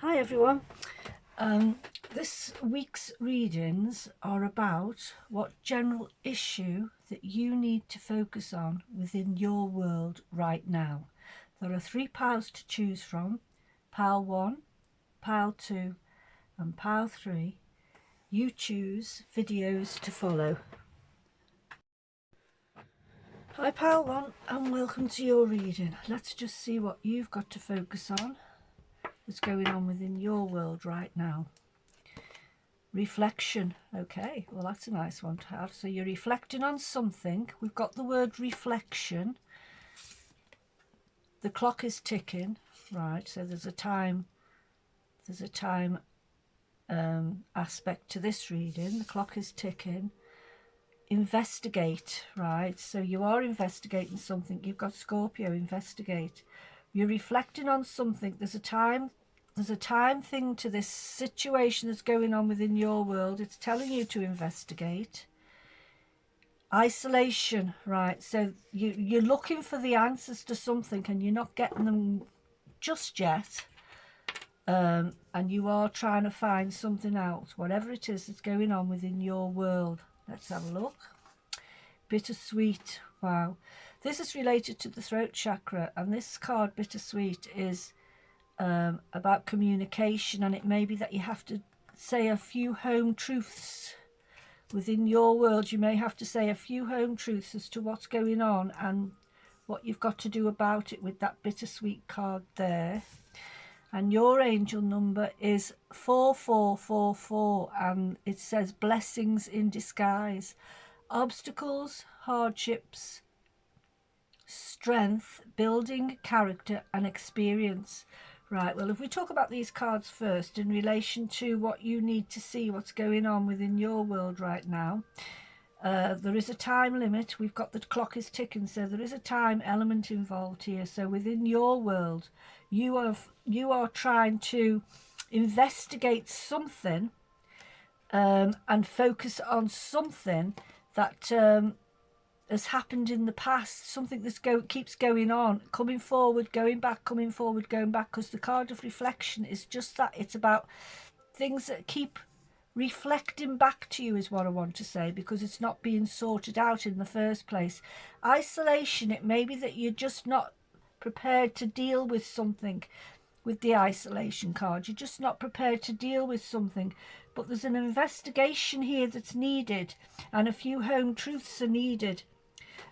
Hi everyone. This week's readings are about what general issue that you need to focus on within your world right now. There are 3 piles to choose from: pile 1, pile 2 and pile 3. You choose videos to follow. Hi pile 1 and welcome to your reading. Let's just see what you've got to focus on that's going on within your world right now. Reflection. Okay, well that's a nice one to have. So you're reflecting on something. We've got the word reflection. The clock is ticking, right? So there's a time aspect to this reading. The clock is ticking. Investigate, right? So you are investigating something. You've got Scorpio. Investigate. You're reflecting on something. There's a time thing to this situation that's going on within your world. It's telling you to investigate. Isolation, right? So you're looking for the answers to something and you're not getting them just yet. And you are trying to find something out, whatever it is that's going on within your world. Let's have a look. Bittersweet. Wow. This is related to the throat chakra, and this card, Bittersweet, is about communication, and it may be that you have to say a few home truths within your world. You may have to say a few home truths as to what's going on and what you've got to do about it with that bittersweet card there. And your angel number is 4444, and it says blessings in disguise. Obstacles, hardships, strength, building character and experience. Right, well, if we talk about these cards first in relation to what you need to see, what's going on within your world right now, there is a time limit. We've got the clock is ticking, so there is a time element involved here. So within your world, you are trying to investigate something and focus on something that has happened in the past, something that's keeps going on, coming forward, going back, coming forward, going back, because the card of reflection is just that. It's about things that keep reflecting back to you, is what I want to say, because it's not being sorted out in the first place. Isolation, it may be that you're just not prepared to deal with something. With the isolation card, you're just not prepared to deal with something, but there's an investigation here that's needed, and a few home truths are needed.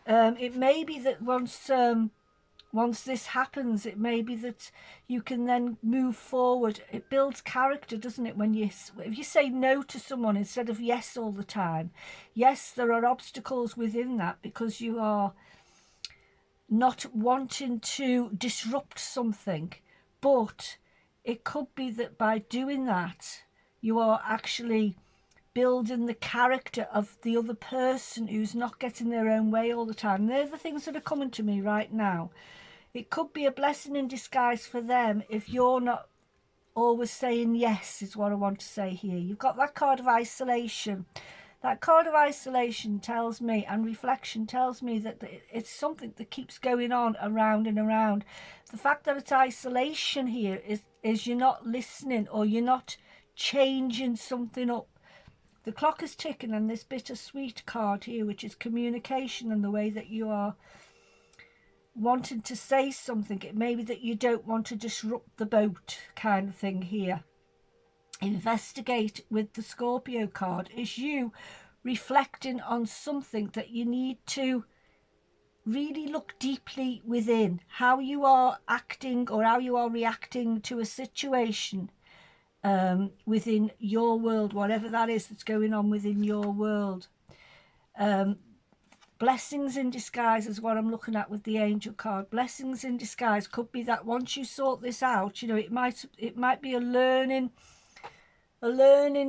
It may be that once this happens, it may be that you can then move forward. It builds character, doesn't it? If you say no to someone instead of yes all the time. Yes, there are obstacles within that because you are not wanting to disrupt something, but it could be that by doing that, you are actually building the character of the other person who's not getting their own way all the time. They're the things that are coming to me right now. It could be a blessing in disguise for them if you're not always saying yes, is what I want to say here. You've got that card of isolation. That card of isolation tells me, and reflection tells me, that it's something that keeps going on around and around. The fact that it's isolation here is you're not listening, or you're not changing something up. The clock is ticking, and this bittersweet card here, which is communication and the way that you are wanting to say something. It may be that you don't want to disrupt the boat kind of thing here. Investigate with the Scorpio card is you reflecting on something that you need to really look deeply within, how you are acting or how you are reacting to a situation within your world, whatever that is that's going on within your world. Blessings in disguise is what I'm looking at with the angel card. Blessings in disguise could be that once you sort this out, you know, it might be a learning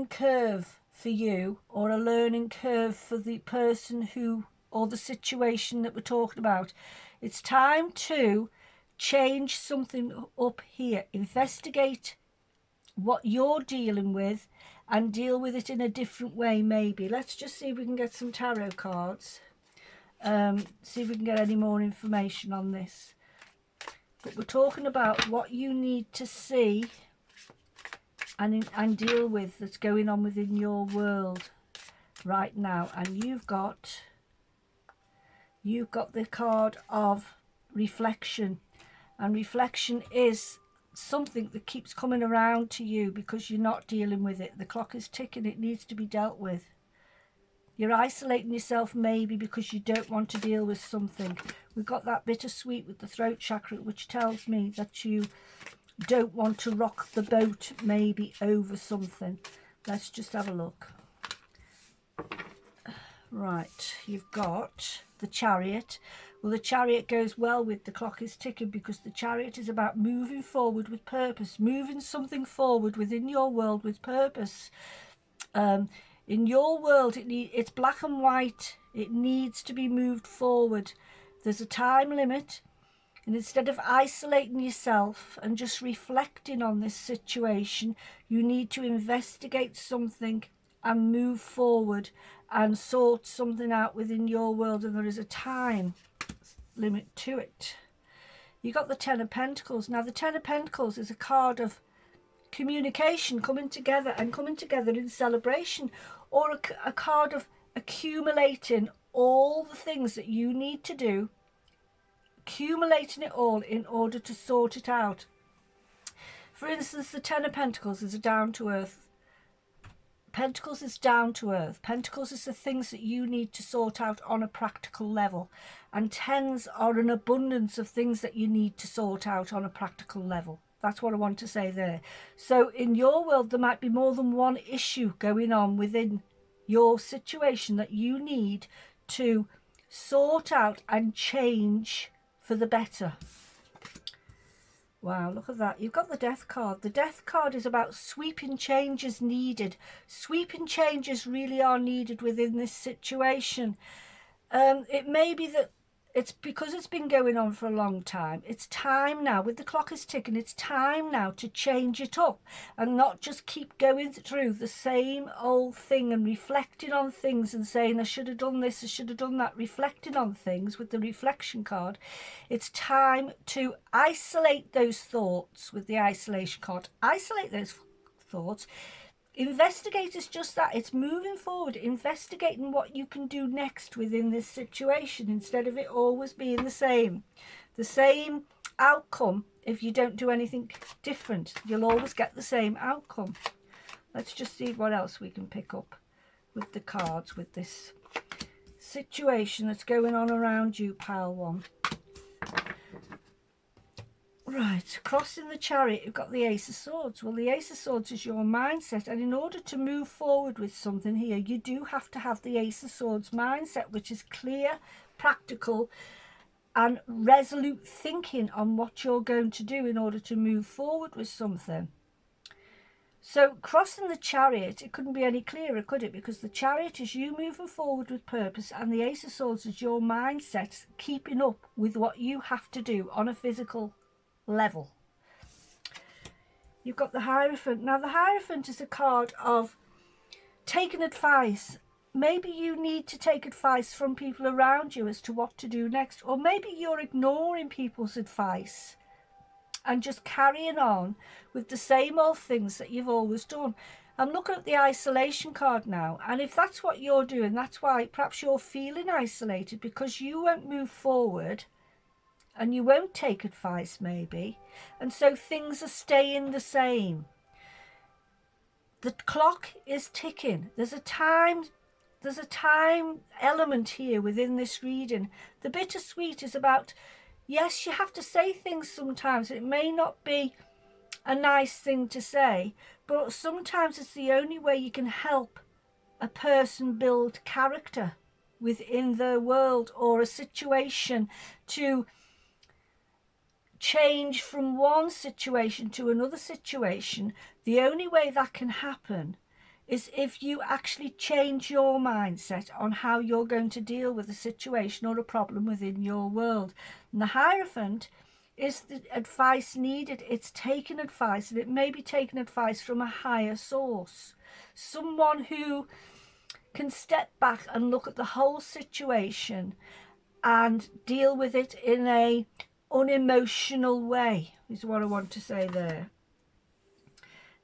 curve for you, or a learning curve for the person who, or the situation that we're talking about. It's time to change something up here. Investigate what you're dealing with and deal with it in a different way, maybe. Let's just see if we can get some tarot cards. See if we can get any more information on this. But we're talking about what you need to see and deal with that's going on within your world right now. And you've got the card of reflection, and reflection is something that keeps coming around to you because you're not dealing with it. The clock is ticking, it needs to be dealt with. You're isolating yourself maybe because you don't want to deal with something. We've got that bittersweet with the throat chakra, which tells me that you don't want to rock the boat maybe over something. Let's just have a look. Right, you've got the Chariot. Well, the Chariot goes well with the clock is ticking because the Chariot is about moving forward with purpose, moving something forward within your world with purpose. In your world, it's black and white. It needs to be moved forward. There's a time limit. And instead of isolating yourself and just reflecting on this situation, you need to investigate something and move forward and sort something out within your world. And there is a time limit to it. You got the Ten of Pentacles. Now, the Ten of Pentacles is a card of communication, coming together in celebration, or a card of accumulating all the things that you need to do, accumulating it all in order to sort it out. For instance, the Ten of Pentacles is a down to earth. Pentacles is down to earth. Pentacles is the things that you need to sort out on a practical level. And tens are an abundance of things that you need to sort out on a practical level. That's what I want to say there. So in your world, there might be more than one issue going on within your situation that you need to sort out and change for the better. Wow, look at that. You've got the Death card. The Death card is about sweeping changes needed. Sweeping changes really are needed within this situation. It may be that it's because it's been going on for a long time. It's time now, with the clock is ticking, it's time now to change it up and not just keep going through the same old thing and reflecting on things and saying, I should have done this, I should have done that, reflecting on things with the reflection card. It's time to isolate those thoughts with the isolation card. Isolate those thoughts. Investigate is just that. It's moving forward, investigating what you can do next within this situation instead of it always being the same outcome. If you don't do anything different, you'll always get the same outcome. Let's just see what else we can pick up with the cards with this situation that's going on around you, pile one. Right, crossing the Chariot, you've got the Ace of Swords. Well, the Ace of Swords is your mindset, and in order to move forward with something here, you do have to have the Ace of Swords mindset, which is clear, practical, and resolute thinking on what you're going to do in order to move forward with something. So crossing the Chariot, it couldn't be any clearer, could it? Because the Chariot is you moving forward with purpose, and the Ace of Swords is your mindset keeping up with what you have to do on a physical level. You've got the Hierophant. Now the Hierophant is a card of taking advice. Maybe you need to take advice from people around you as to what to do next, or maybe you're ignoring people's advice and just carrying on with the same old things that you've always done. I'm looking at the isolation card now, and if that's what you're doing, that's why perhaps you're feeling isolated, because you won't move forward and you won't take advice maybe, and so things are staying the same. The clock is ticking. There's a time element here within this reading. The bittersweet is about, yes, you have to say things sometimes. It may not be a nice thing to say, but sometimes it's the only way you can help a person build character within their world, or a situation to change from one situation to another situation. The only way that can happen is if you actually change your mindset on how you're going to deal with a situation or a problem within your world. And the Hierophant is the advice needed. It's taking advice, and it may be taking advice from a higher source, someone who can step back and look at the whole situation and deal with it in a unemotional way, is what I want to say there.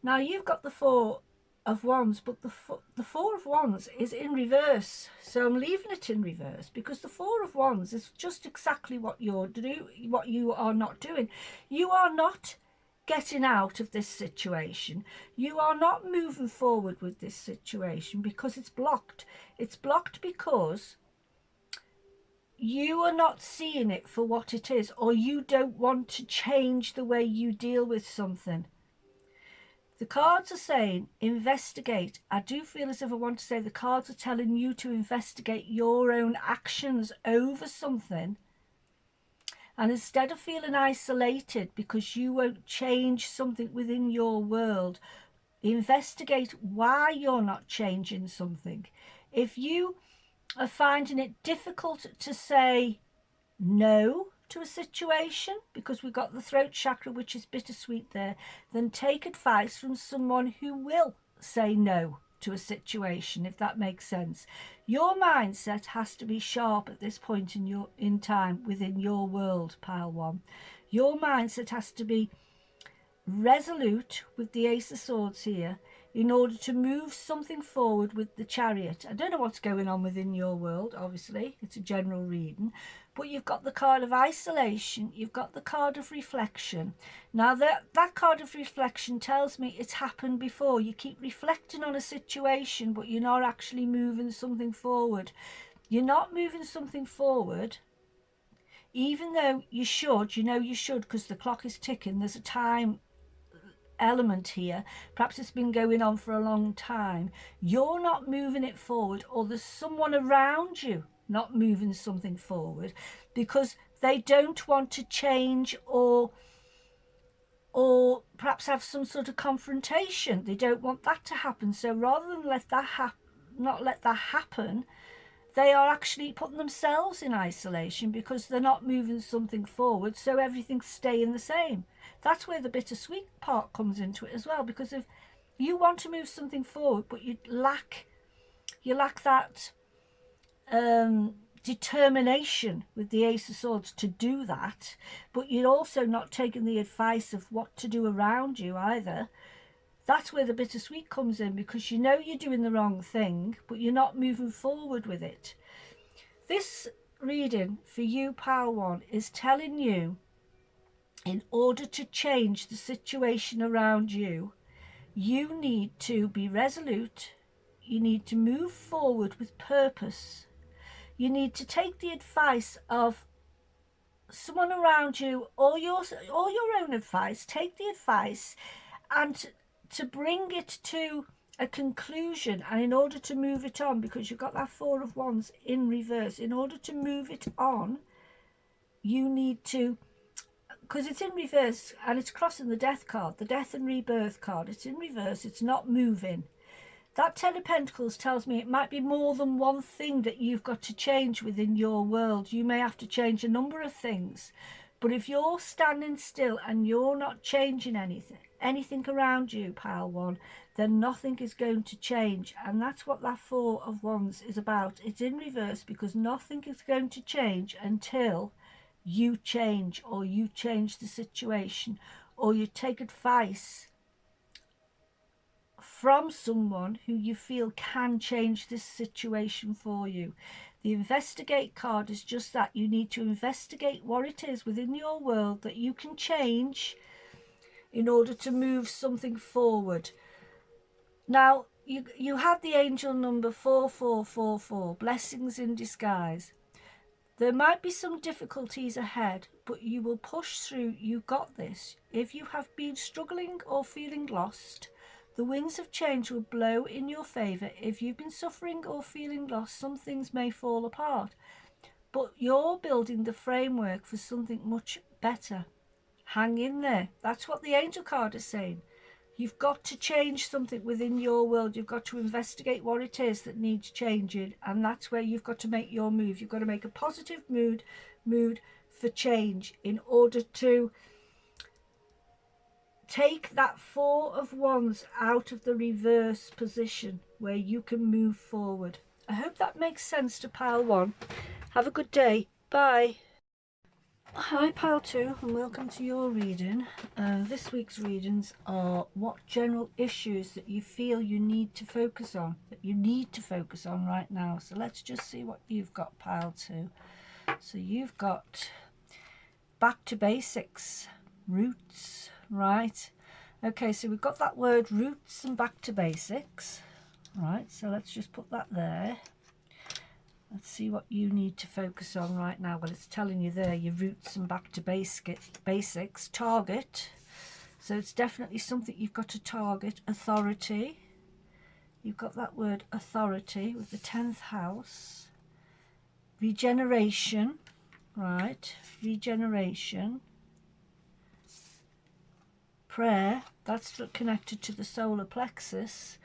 Now you've got the Four of Wands, but the Four of Wands is in reverse, so I'm leaving it in reverse because the Four of Wands is just exactly what what you are not doing. You are not getting out of this situation. You are not moving forward with this situation because it's blocked. It's blocked because you are not seeing it for what it is, or you don't want to change the way you deal with something. The cards are saying investigate. I do feel as if I want to say the cards are telling you to investigate your own actions over something. And instead of feeling isolated because you won't change something within your world, investigate why you're not changing something. If you are finding it difficult to say no to a situation, because we've got the throat chakra, which is bittersweet there, then take advice from someone who will say no to a situation, if that makes sense. Your mindset has to be sharp at this point in time within your world, pile one. Your mindset has to be resolute with the Ace of Swords here in order to move something forward with the Chariot. I don't know what's going on within your world, obviously, it's a general reading, but you've got the card of isolation, you've got the card of reflection. Now that card of reflection tells me it's happened before. You keep reflecting on a situation, but you're not actually moving something forward. You're not moving something forward, even though you should, you know you should, because the clock is ticking. There's a time element here. Perhaps it's been going on for a long time. You're not moving it forward, or there's someone around you not moving something forward because they don't want to change, or perhaps have some sort of confrontation. They don't want that to happen. So rather than not let that happen, they are actually putting themselves in isolation because they're not moving something forward, so everything's staying the same. That's where the bittersweet part comes into it as well, because if you want to move something forward but you lack that determination with the Ace of Swords to do that, but you're also not taking the advice of what to do around you either. That's where the bittersweet comes in, because you know you're doing the wrong thing, but you're not moving forward with it. This reading for you, pile one, is telling you, in order to change the situation around you, you need to be resolute. You need to move forward with purpose. You need to take the advice of someone around you, or your own advice. Take the advice and to bring it to a conclusion, and in order to move it on, because you've got that Four of Wands in reverse, in order to move it on, you need to, because it's in reverse and it's crossing the Death card, the Death and Rebirth card. It's in reverse, it's not moving. That Ten of Pentacles tells me it might be more than one thing that you've got to change within your world. You may have to change a number of things, but if you're standing still and you're not changing anything around you, pile one, then nothing is going to change. And that's what that Four of Wands is about. It's in reverse because nothing is going to change until you change, or you change the situation, or you take advice from someone who you feel can change this situation for you. The investigate card is just that. You need to investigate what it is within your world that you can change in order to move something forward. Now, you have the angel number 4444, blessings in disguise. There might be some difficulties ahead, but you will push through. You got this. If you have been struggling or feeling lost, the winds of change will blow in your favour. If you've been suffering or feeling lost, some things may fall apart, but you're building the framework for something much better. Hang in there. That's what the angel card is saying. You've got to change something within your world. You've got to investigate what it is that needs changing, and that's where you've got to make your move. You've got to make a positive mood for change in order to take that Four of Wands out of the reverse position where you can move forward. I hope that makes sense to pile one. Have a good day. Bye. Hi Pile 2 and welcome to your reading. This week's readings are what general issues that you feel you need to focus on, right now. So let's just see what you've got, Pile 2. So you've got back to basics, roots, right? Okay, so we've got that word roots and back to basics, right? So let's just put that there. Let's see what you need to focus on right now. Well, it's telling you there, your roots and back to basics. Target. So it's definitely something you've got to target. Authority. You've got that word authority with the 10th house. Regeneration. Right. Regeneration. Prayer. That's connected to the solar plexus.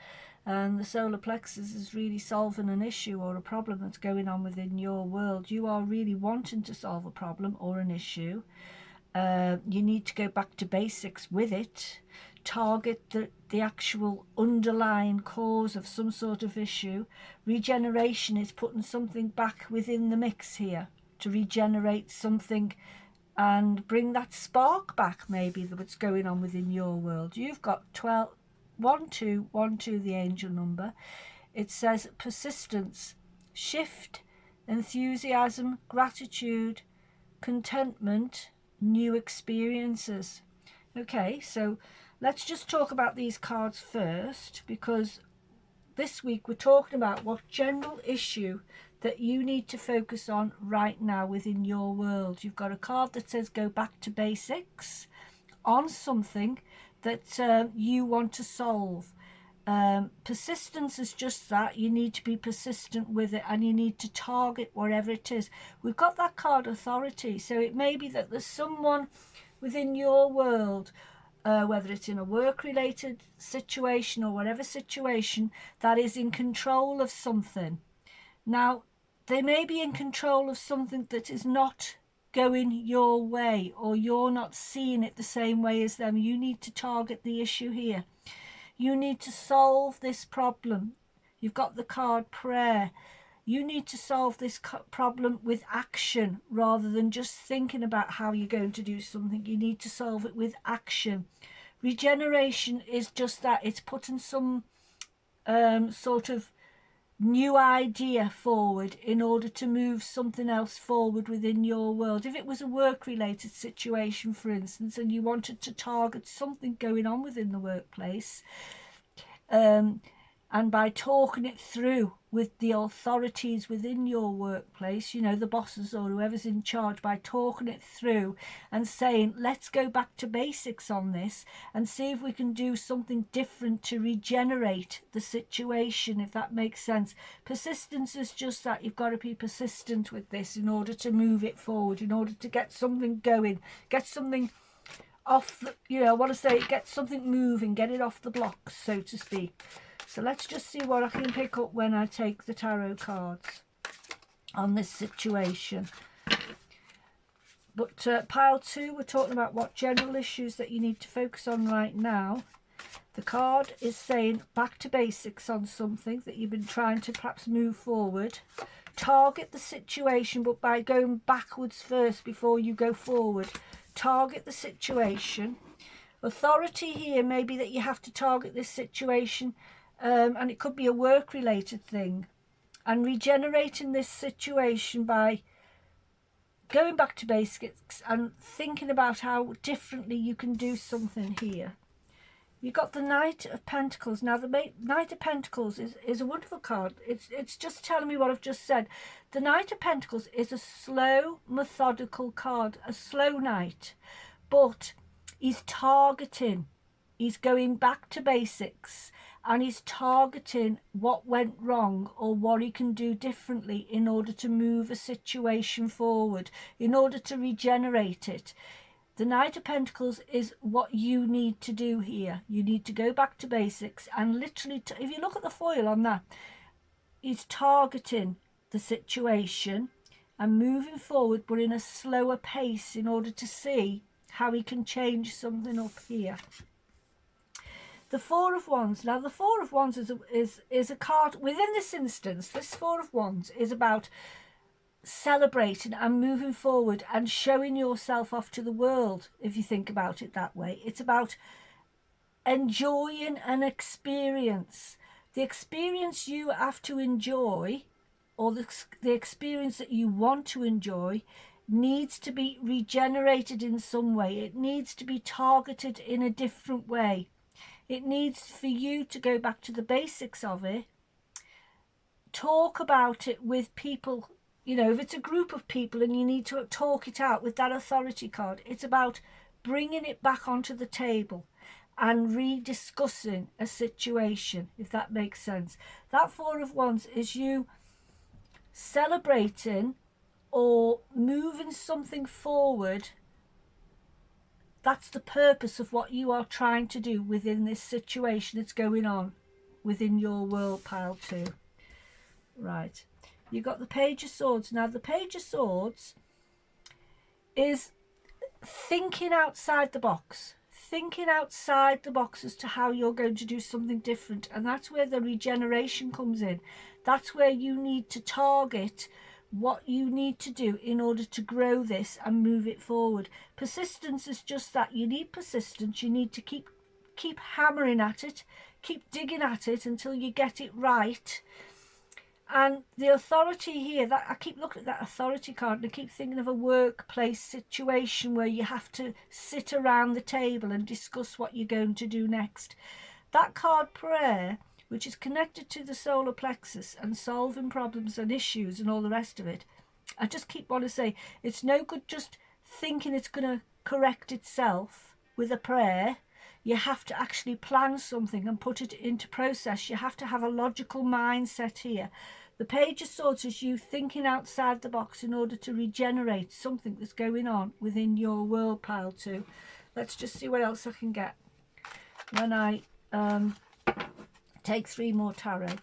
And the solar plexus is really solving an issue or a problem that's going on within your world. You are really wanting to solve a problem or an issue. You need to go back to basics with it. Target the actual underlying cause of some sort of issue. Regeneration is putting something back within the mix here to regenerate something and bring that spark back, maybe, that's going on within your world. You've got 12, the angel number. It says persistence, shift, enthusiasm, gratitude, contentment, new experiences. Okay, so let's just talk about these cards first, because this week we're talking about what general issue that you need to focus on right now within your world. You've got a card that says go back to basics on something that you want to solve. Persistence is just that. You need to be persistent with it, and you need to target whatever it is. We've got that card authority, so it may be that there's someone within your world, whether it's in a work related situation or whatever situation, that is in control of something. Now, they may be in control of something that is not going your way, or you're not seeing it the same way as them. You need to target the issue here. You need to solve this problem. You've got the card prayer. You need to solve this problem with action rather than just thinking about how you're going to do something. You need to solve it with action. Regeneration is just that. It's putting some sort of new idea forward in order to move something else forward within your world. If it was a work related situation, for instance, and you wanted to target something going on within the workplace, and by talking it through with the authorities within your workplace, you know, the bosses or whoever's in charge, by talking it through and saying, let's go back to basics on this and see if we can do something different to regenerate the situation, if that makes sense. Persistence is just that. You've got to be persistent with this in order to move it forward, in order to get something going, get something off the, you know, I want to say, get something moving, get it off the blocks, so to speak. So let's just see what I can pick up when I take the tarot cards on this situation. But pile 2, we're talking about what general issues that you need to focus on right now. The card is saying back to basics on something that you've been trying to perhaps move forward. Target the situation, but by going backwards first before you go forward. Target the situation. Authority here may be that you have to target this situation, and it could be a work related thing, and regenerating this situation by going back to basics and thinking about how differently you can do something here. You've got the Knight of Pentacles. Now, the Knight of Pentacles is a wonderful card. It's just telling me what I've just said. The Knight of Pentacles is a slow, methodical card, a slow knight, but he's targeting. He's going back to basics, and he's targeting what went wrong or what he can do differently in order to move a situation forward, in order to regenerate it. The Knight of Pentacles is what you need to do here. You need to go back to basics, and literally, if you look at the foil on that, he's targeting the situation and moving forward, but in a slower pace, in order to see how he can change something up here. The Four of Wands. Now, the Four of Wands is a card within this instance. This Four of Wands is about celebrating and moving forward and showing yourself off to the world, if you think about it that way. It's about enjoying an experience. The experience you have to enjoy, or the experience that you want to enjoy, needs to be regenerated in some way. It needs to be targeted in a different way. It needs for you to go back to the basics of it, talk about it with people. You know, if it's a group of people and you need to talk it out with that authority card, it's about bringing it back onto the table and rediscussing a situation, if that makes sense. That Four of Wands is you celebrating or moving something forward. That's the purpose of what you are trying to do within this situation that's going on within your world, pile 2. Right. You've got the Page of Swords. Now, the Page of Swords is thinking outside the box. Thinking outside the box as to how you're going to do something different. And that's where the regeneration comes in. That's where you need to target what you need to do in order to grow this and move it forward. Persistence is just that. You need persistence. You need to keep hammering at it, keep digging at it until you get it right. And the authority here, that I keep looking at that authority card and I keep thinking of a workplace situation where you have to sit around the table and discuss what you're going to do next. That card, prayer, which is connected to the solar plexus and solving problems and issues and all the rest of it. I just keep wanting to say, it's no good just thinking it's going to correct itself with a prayer. You have to actually plan something and put it into process. You have to have a logical mindset here. The Page of Swords is you thinking outside the box in order to regenerate something that's going on within your world, pile 2. Let's just see what else I can get when I take 3 more tarot.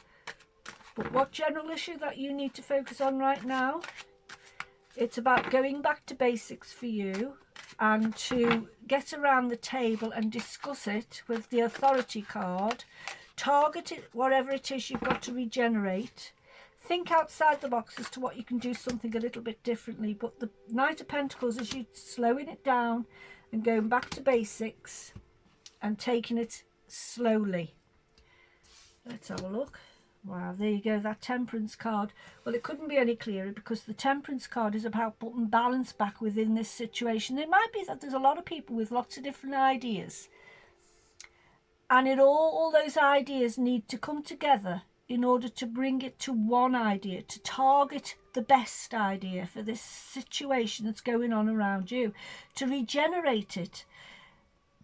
But what general issue that you need to focus on right now? It's about going back to basics for you and to get around the table and discuss it with the authority card. Target it, whatever it is you've got to regenerate. Think outside the box as to what you can do something a little bit differently. But the Knight of Pentacles is you slowing it down and going back to basics and taking it slowly. Let's have a look. Wow, there you go, that Temperance card. Well, it couldn't be any clearer, because the Temperance card is about putting balance back within this situation. It might be that there's a lot of people with lots of different ideas, and all those ideas need to come together in order to bring it to one idea, to target the best idea for this situation that's going on around you, to regenerate it.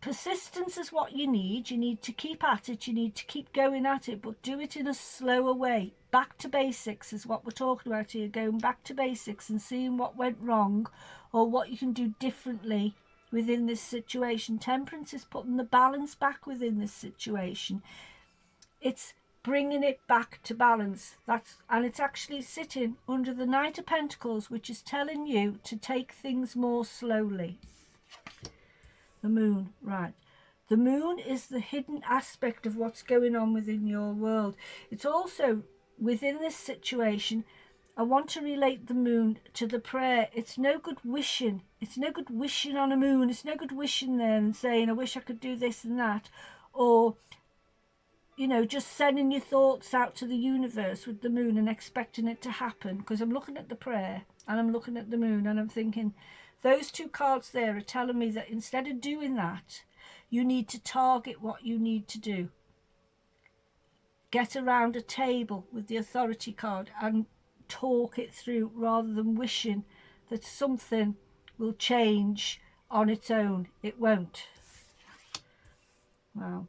Persistence is what you need. You need to keep at it. You need to keep going at it, but do it in a slower way. Back to basics is what we're talking about here. Going back to basics and seeing what went wrong or what you can do differently within this situation. Temperance is putting the balance back within this situation. It's bringing it back to balance. And it's actually sitting under the Knight of Pentacles, which is telling you to take things more slowly. The Moon, right. The Moon is the hidden aspect of what's going on within your world. It's also within this situation. I want to relate the Moon to the prayer. It's no good wishing. It's no good wishing on a moon. It's no good wishing there and saying, I wish I could do this and that. Or, you know, just sending your thoughts out to the universe with the Moon and expecting it to happen. Because I'm looking at the prayer and I'm looking at the Moon and I'm thinking, those 2 cards there are telling me that instead of doing that, you need to target what you need to do. Get around a table with the authority card and talk it through, rather than wishing that something will change on its own. It won't. Wow.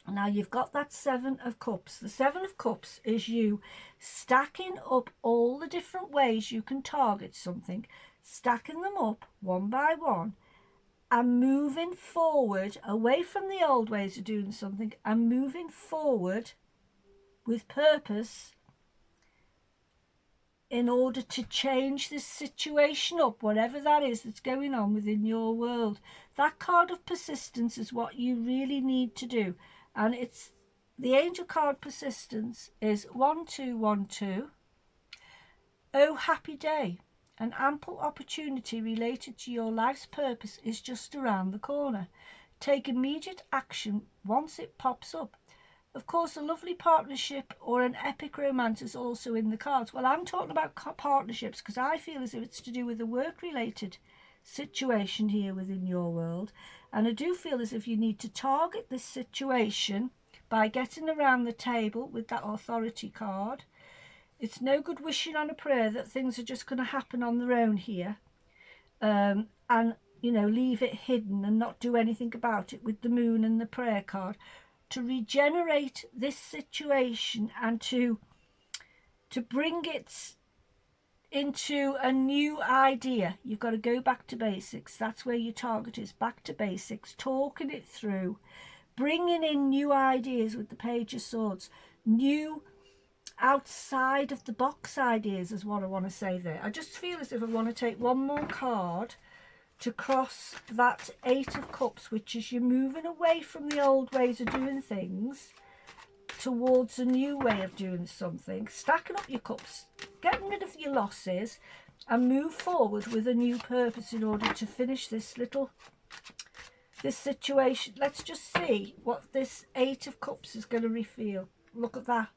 Now you've got that 7 of Cups. The 7 of Cups is you stacking up all the different ways you can target something, stacking them up one by one and moving forward away from the old ways of doing something and moving forward with purpose in order to change this situation up, whatever that is that's going on within your world. That card of persistence is what you really need to do. And it's the angel card persistence is 1212. Oh, happy day. An ample opportunity related to your life's purpose is just around the corner. Take immediate action once it pops up. Of course, a lovely partnership or an epic romance is also in the cards. Well, I'm talking about partnerships because I feel as if it's to do with a work-related situation here within your world. And I do feel as if you need to target this situation by getting around the table with that authority card. It's no good wishing on a prayer that things are just going to happen on their own here. And, you know, leave it hidden and not do anything about it with the moon and the prayer card. To regenerate this situation and to bring it into a new idea, you've got to go back to basics. That's where your target is, back to basics, talking it through, bringing in new ideas with the Page of Swords, new outside of the box ideas is what I want to say there. I just feel as if I want to take one more card to cross that Eight of Cups, which is you're moving away from the old ways of doing things towards a new way of doing something, stacking up your cups, getting rid of your losses and move forward with a new purpose in order to finish this situation. Let's just see what this Eight of Cups is going to reveal. Look at that.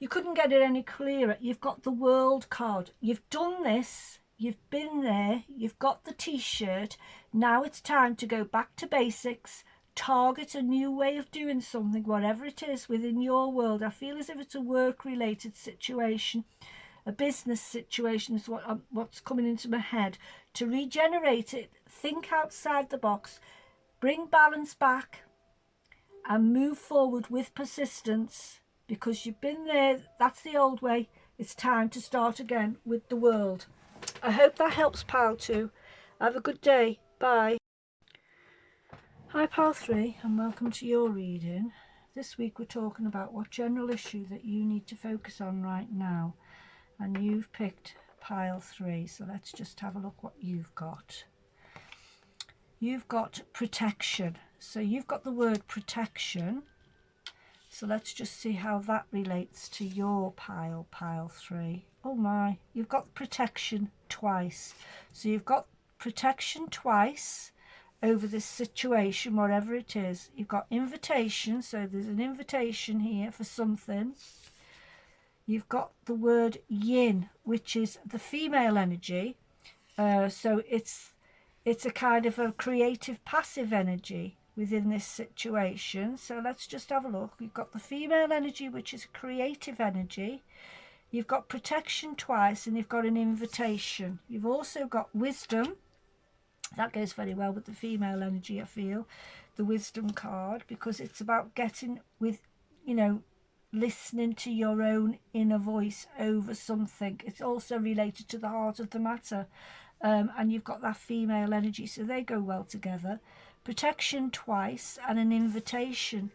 You couldn't get it any clearer. You've got the World card. You've done this. You've been there. You've got the t-shirt. Now it's time to go back to basics. Target a new way of doing something, whatever it is within your world. I feel as if it's a work-related situation. A business situation is what's coming into my head. To regenerate it, think outside the box. Bring balance back and move forward with persistence. Because you've been there, that's the old way. It's time to start again with the World. I hope that helps, Pile 2. Have a good day. Bye. Hi, Pile 3, and welcome to your reading. This week we're talking about what general issue that you need to focus on right now. And you've picked Pile 3, so let's just have a look what you've got. You've got protection. So you've got the word protection. So let's just see how that relates to your pile 3. Oh my, you've got protection twice. So you've got protection twice over this situation, whatever it is. You've got invitation, so there's an invitation here for something. You've got the word yin, which is the female energy. So it's a kind of a creative passive energy within this situation. So let's just have a look. You've got the female energy, which is a creative energy. You've got protection twice, and you've got an invitation. You've also got wisdom. That goes very well with the female energy, I feel, the wisdom card, because it's about getting with, you know, listening to your own inner voice over something. It's also related to the heart of the matter. And you've got that female energy, so they go well together. Protection twice and an invitation.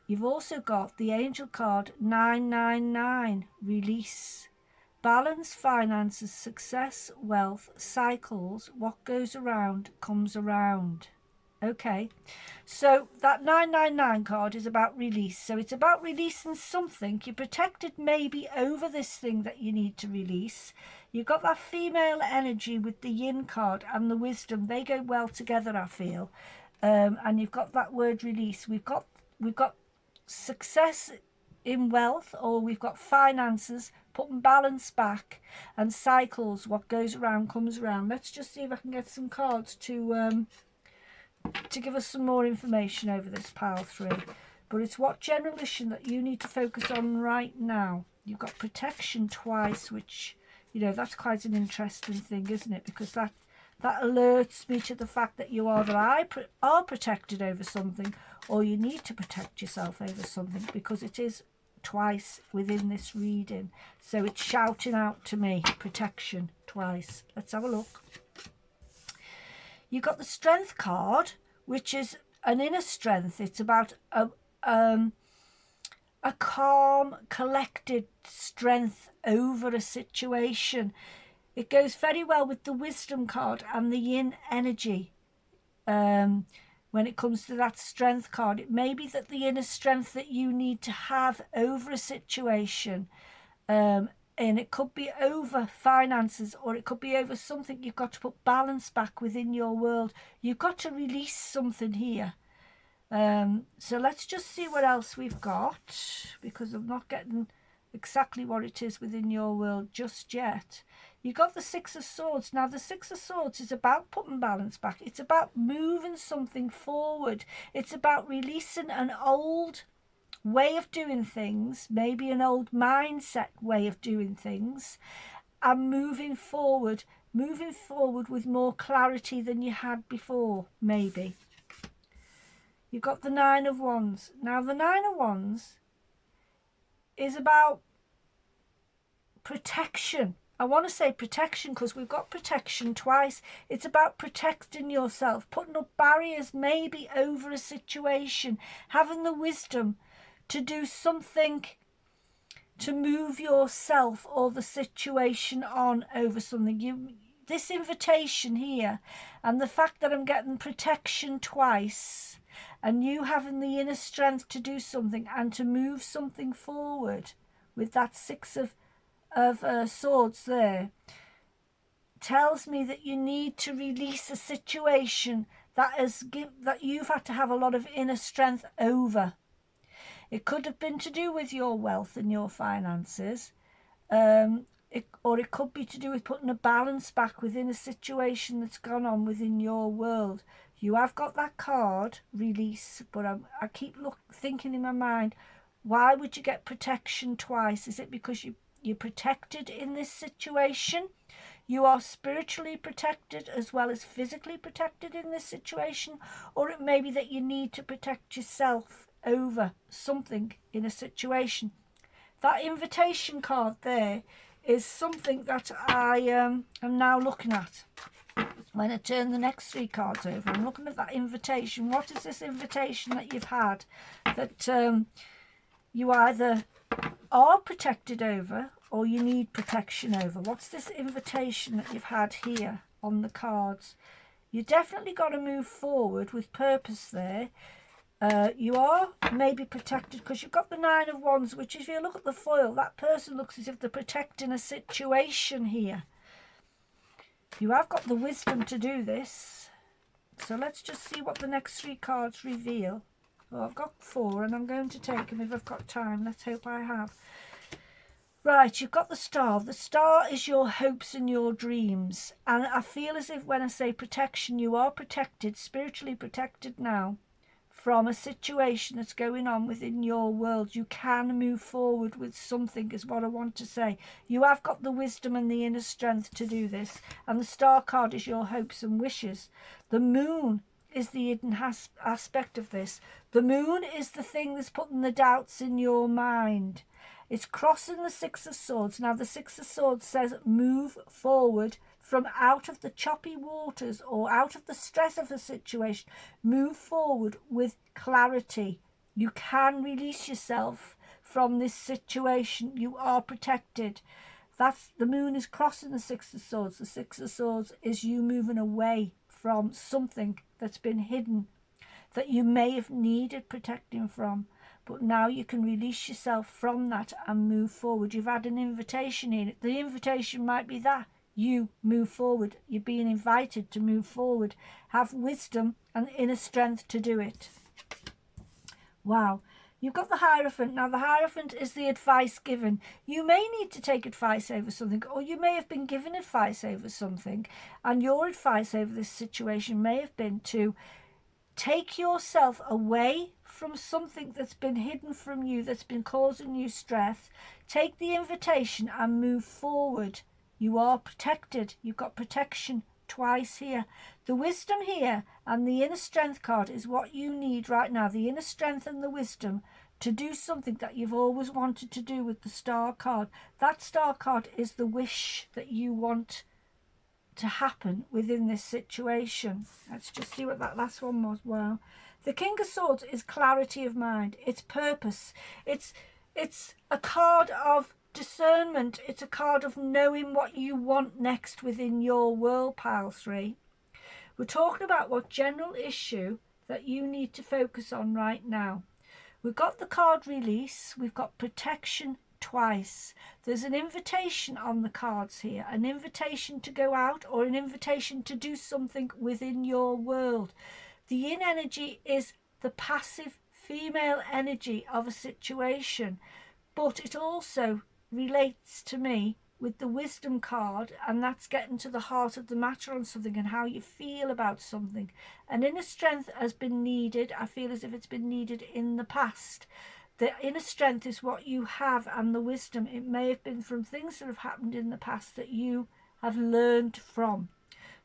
You've also got the angel card 999, release. Balance, finances, success, wealth, cycles. What goes around comes around. Okay, so that 999 card is about release. So it's about releasing something. You're protected maybe over this thing that you need to release. You've got that female energy with the yin card and the wisdom. They go well together, I feel. And you've got that word release. We've got success in wealth, or we've got finances, putting balance back, and cycles. What goes around comes around. Let's just see if I can get some cards to give us some more information over this pile 3. But it's what general issue that you need to focus on right now. You've got protection twice, which, you know, that's quite an interesting thing, isn't it? Because that alerts me to the fact that you either are protected over something, or you need to protect yourself over something, because it is twice within this reading. So it's shouting out to me, protection twice. Let's have a look. You've got the strength card, which is an inner strength. It's about a calm, collected strength over a situation. It goes very well with the wisdom card and the yin energy. When it comes to that strength card, it may be that the inner strength that you need to have over a situation And it could be over finances, or it could be over something. You've got to put balance back within your world. You've got to release something here. So let's just see what else we've got, because I'm not getting exactly what it is within your world just yet. You've got the Six of Swords. Now, the Six of Swords is about putting balance back. It's about moving something forward. It's about releasing an old way of doing things, maybe an old mindset way of doing things, and moving forward with more clarity than you had before, maybe. You've got the Nine of Wands. Now, the Nine of Wands is about protection. I want to say protection because we've got protection twice. It's about protecting yourself, putting up barriers maybe over a situation, having the wisdom to do something to move yourself or the situation on over something. This invitation here, and the fact that I'm getting protection twice, and you having the inner strength to do something and to move something forward with that Six of Swords there, tells me that you need to release a situation that you've had to have a lot of inner strength over. It could have been to do with your wealth and your finances, or it could be to do with putting a balance back within a situation that's gone on within your world. You have got that card, release, but I keep thinking in my mind, why would you get protection twice? Is it because you're protected in this situation? You are spiritually protected as well as physically protected in this situation? Or it may be that you need to protect yourself over something in a situation. That invitation card there is something that I am now looking at. When I turn the next three cards over, I'm looking at that invitation. What is this invitation that you've had that you either are protected over or you need protection over? What's this invitation that you've had here on the cards? You definitely got to move forward with purpose there. You are maybe protected because you've got the Nine of Wands, which if you look at the foil, that person looks as if they're protecting a situation here. You have got the wisdom to do this. So let's just see what the next three cards reveal. Well, I've got four and I'm going to take them if I've got time. Let's hope I have. Right, you've got the Star. The Star is your hopes and your dreams. And I feel as if when I say protection, you are protected, spiritually protected now from a situation that's going on within your world. You can move forward with something is what I want to say. You have got the wisdom and the inner strength to do this. And the Star card is your hopes and wishes. The Moon is the hidden aspect of this. The Moon is the thing that's putting the doubts in your mind. It's crossing the Six of Swords. Now the Six of Swords says move forward from out of the choppy waters or out of the stress of the situation. Move forward with clarity. You can release yourself from this situation. You are protected. That's the Moon is crossing the Six of Swords. The Six of Swords is you moving away from something that's been hidden, that you may have needed protecting from. But now you can release yourself from that and move forward. You've had an invitation in it. The invitation might be that you move forward. You're being invited to move forward. Have wisdom and inner strength to do it. Wow. You've got the Hierophant. Now the Hierophant is the advice given. You may need to take advice over something, or you may have been given advice over something, and your advice over this situation may have been to take yourself away from something that's been hidden from you, that's been causing you stress. Take the invitation and move forward. You are protected. You've got protection twice here. The wisdom here and the inner strength card is what you need right now. The inner strength and the wisdom to do something that you've always wanted to do with the Star card. That Star card is the wish that you want to happen within this situation. Let's just see what that last one was. Wow. The King of Swords is clarity of mind. It's purpose. It's a card of discernment. It's a card of knowing what you want next within your world, pile 3. We're talking about what general issue that you need to focus on right now. We've got the card release. We've got protection twice. There's an invitation on the cards here, an invitation to go out or an invitation to do something within your world. The yin energy is the passive female energy of a situation, but it also relates to me with the wisdom card, and that's getting to the heart of the matter on something and how you feel about something. And inner strength has been needed. I feel as if it's been needed in the past. The inner strength is what you have, and the wisdom, it may have been from things that have happened in the past that you have learned from.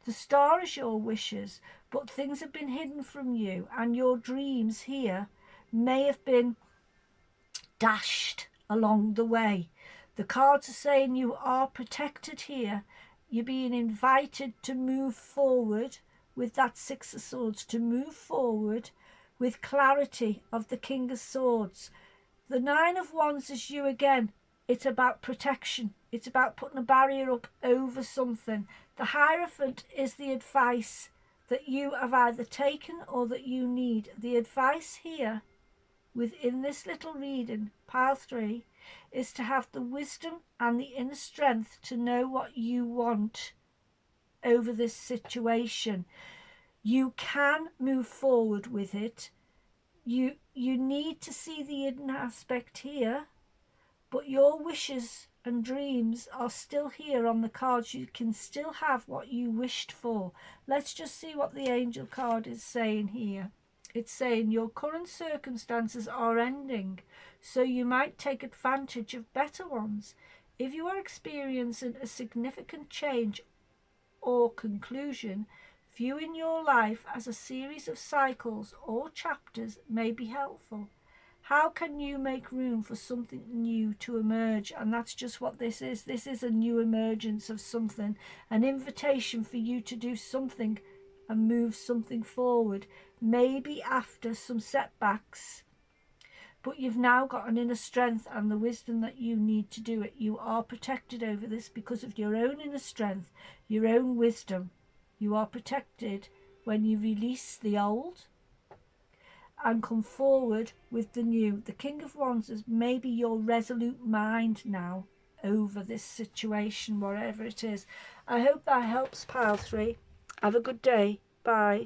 The star is your wishes, but things have been hidden from you, and your dreams here may have been dashed along the way. The cards are saying you are protected here. You're being invited to move forward with that Six of Swords, to move forward with clarity of the King of Swords. The Nine of Wands is you again. It's about protection. It's about putting a barrier up over something. The Hierophant is the advice that you have either taken or that you need. The advice here within this little reading, pile 3, is to have the wisdom and the inner strength to know what you want over this situation. You can move forward with it. You need to see the hidden aspect here, but your wishes and dreams are still here on the cards. You can still have what you wished for. Let's just see what the angel card is saying here. It's saying your current circumstances are ending, so you might take advantage of better ones. If you are experiencing a significant change or conclusion, viewing your life as a series of cycles or chapters may be helpful. How can you make room for something new to emerge? And that's just what this is. This is a new emergence of something, an invitation for you to do something and move something forward, maybe after some setbacks, but you've now got an inner strength and the wisdom that you need to do it. You are protected over this because of your own inner strength, your own wisdom. You are protected when you release the old and come forward with the new. The King of Wands is maybe your resolute mind now over this situation, whatever it is. I hope that helps, pile 3. Have a good day. Bye.